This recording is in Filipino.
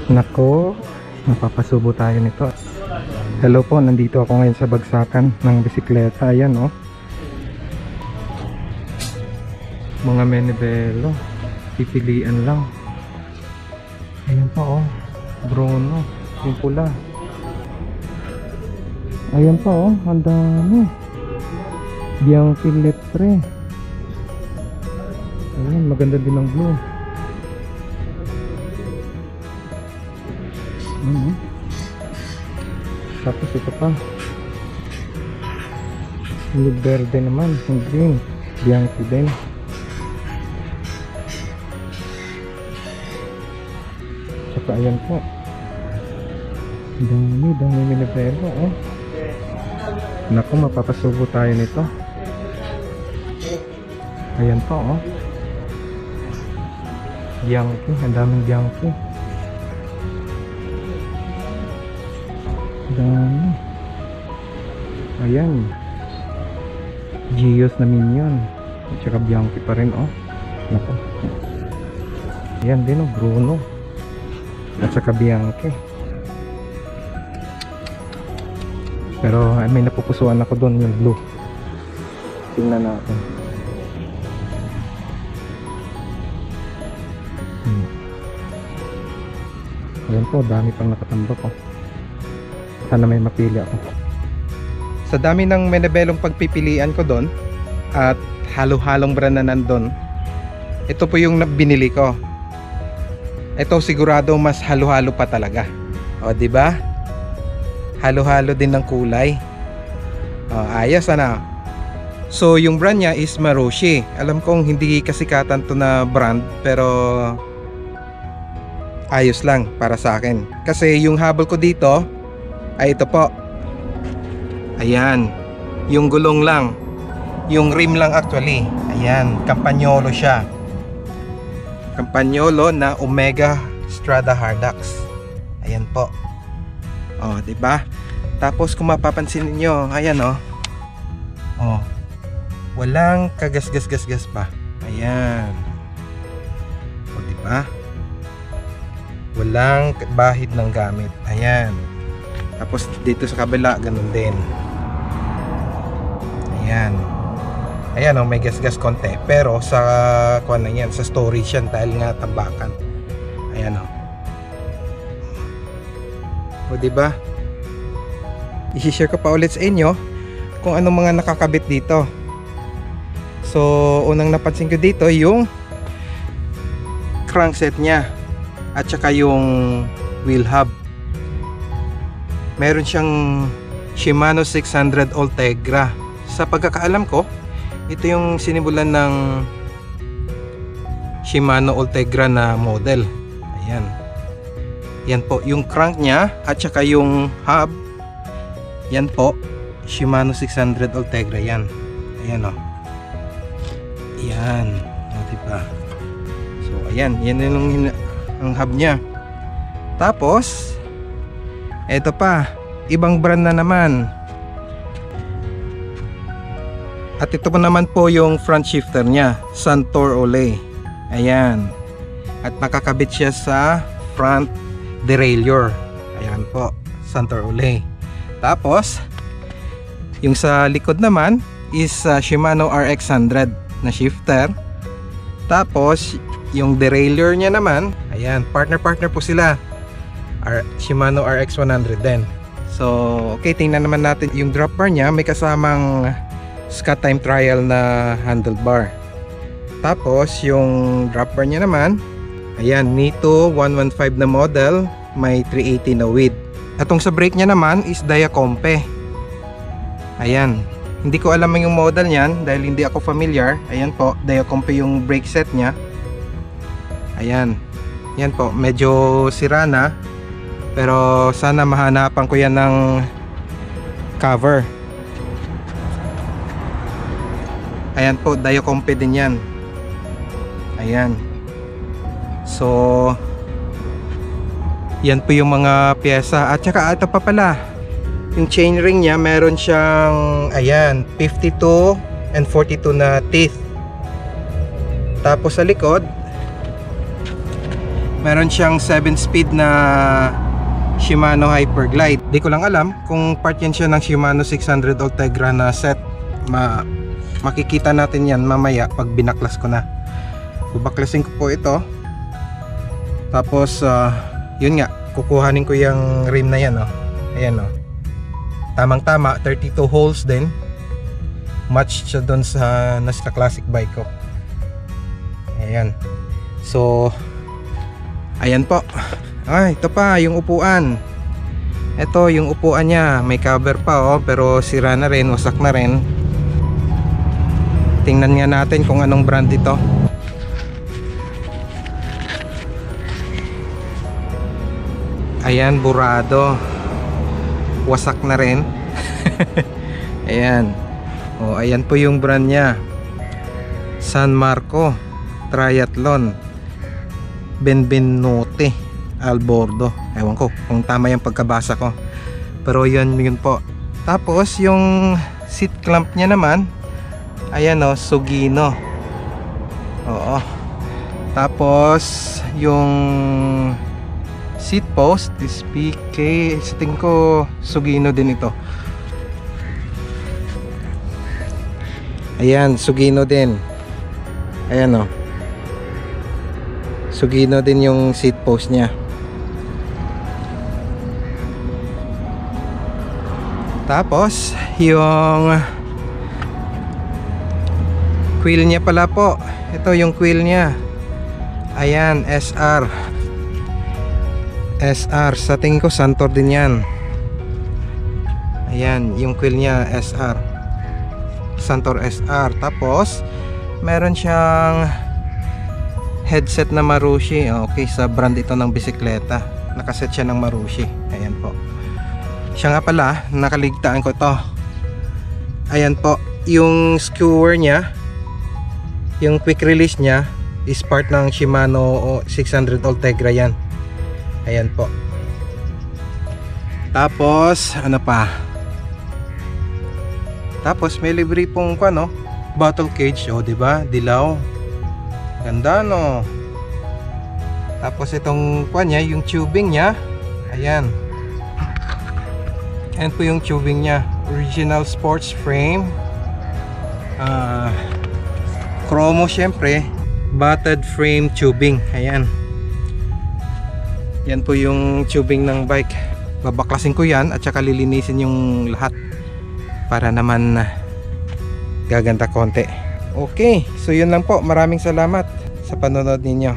Nako, napapasubo tayo nito. Hello po, nandito ako ngayon sa bagsakan ng bisikleta. Ayan oh, mga Menebelo, pipilian lang. Ayan pa oh, Bruno, yung pula. Ayan pa oh, ang dami. Bianchi Lepre. Ayan, maganda din ang blue. Tapos ito pa, yung verde naman, yung green, Bianchi din. Saka ayan po, dami Menebelo oh. Naku, mapapasubo tayo nito. Ayan po oh, Bianchi, ang daming Bianchi. Dami. Ayan, Gios na Minion, at saka Bianchi pa rin oh. Naku, ayan din oh, Bruno at saka Bianchi. Pero may napupusuan ako doon, yung blue. Tingnan natin. Ayan po, dami pang nakatambak oh. Sana may mapili ako. Sa dami ng Menebelong pagpipilian ko doon at halo-halong brand na nandun, ito po yung binili ko. Ito sigurado mas halo-halo pa talaga. O di ba? Halo-halo din ng kulay. O, ayos ano. So yung brand niya is Marushi. Alam kong hindi kasikatan to na brand, pero ayos lang para sa akin. Kasi yung habol ko dito ay ito po. Ayan, yung gulong lang, yung rim lang actually. Ayan, Campagnolo siya. Campagnolo na Omega Strada Hardax. Ayan po. Oh, 'di ba? Tapos kung mapapansin niyo, ayan oh. Oh. Walang kagas-gas-gas-gas pa. Ayan. Oh, 'di ba? Walang bahid ng gamit. Ayan. Tapos dito sa kabila ganun din. Ayan. Ayan oh, may gas-gas konti. Pero sa kuan na yan, sa storage yan dahil nga tambakan. Ayan oh. O diba? I-share ko pa ulit sa inyo kung anong mga nakakabit dito. So unang napansin ko dito yung crankset nya at saka yung wheel hub. Meron siyang Shimano 600 Ultegra. Sa pagkakaalam ko, ito yung sinimulan ng Shimano Ultegra na model. Ayan. Yan po, yung crank niya at saka yung hub. Yan po, Shimano 600 Ultegra yan. Ayan o. Ayan. O, diba? So, ayan. Yan yung ang hub niya. Tapos eto pa, ibang brand na naman. At ito po naman po yung front shifter nya, Santor Olay. Ayan. At nakakabit siya sa front derailleur. Ayan po, Santor Olay. Tapos yung sa likod naman is Shimano RX100 na shifter. Tapos yung derailleur nya naman, ayan, partner po sila, Shimano RX100 din. So okay, tingnan naman natin yung drop bar nya. May kasamang Scott Time Trial na handlebar. Tapos yung drop bar nya naman, ayan, Nito 115 na model, may 380 na width. Atong sa brake nya naman is Diacompe. Ayan, hindi ko alam yung model niyan dahil hindi ako familiar. Ayan po, Diacompe yung brake set nya. Ayan, yan po, medyo sira na, pero sana mahanapan ko yan ng cover. Ayan po, Diacompe din yan. Ayan. So yan po yung mga pyesa. At saka ito pa pala, yung chainring nya meron siyang, ayan, 52 and 42 na teeth. Tapos sa likod Meron siyang 7-speed na Shimano Hyperglide. Di ko lang alam kung part yan siya ng Shimano 600 Ultegra na set. Makikita natin yan mamaya pag binaklas ko na. Bubaklasin ko po ito. Tapos yun nga, kukuhanin ko yung rim na yan, oh. Ayan, oh. Tamang tama, 32 holes din. Match siya doon sa nasa classic bike ko. Ayan. So ayan po. Ito pa yung upuan. Ito yung upuan niya, may cover pa, oh, pero sira na rin, wasak na rin. Tingnan nga natin kung anong brand ito. Ayan, burado. Wasak na rin. Ayan. Oh, ayan po yung brand niya. San Marco Triathlon Benvenuti Albordo. Ewan ko kung tama yung pagkabasa ko. Pero yun po. Tapos yung seat clamp niya naman, ayan, oh, Sugino. Oo. Tapos yung seat post is PK. Sa tingin ko Sugino din ito. Ayan, Sugino din. Ayan, oh. Sugino din yung seat post niya. Tapos yung quill niya pala po. Ito yung quill niya. Ayan, SR. Sa tingin ko Santor din yan. Ayan, yung quill niya SR. Santor SR. Tapos meron siyang headset na Marushi. Okay, sa brand ito ng bisikleta. Nakaset siya ng Marushi. Ayan po. Siya nga pala, nakaligtaan ko to. Ayan po, yung skewer niya, yung quick release niya is part ng Shimano 600 Ultegra yan. Ayan po. Tapos ano pa? Tapos may libre pong ano, bottle cage, oh, 'di ba? Dilaw. Ganda, no. Tapos itong niya, yung tubing niya. Ayan. Ayan po yung tubing niya. Original sports frame. Chromo syempre. Batted frame tubing. Ayan. Yan po yung tubing ng bike. Babaklasin ko yan at saka lilinisin yung lahat para naman gaganda konti. Okay, so yun lang po. Maraming salamat sa panonood ninyo.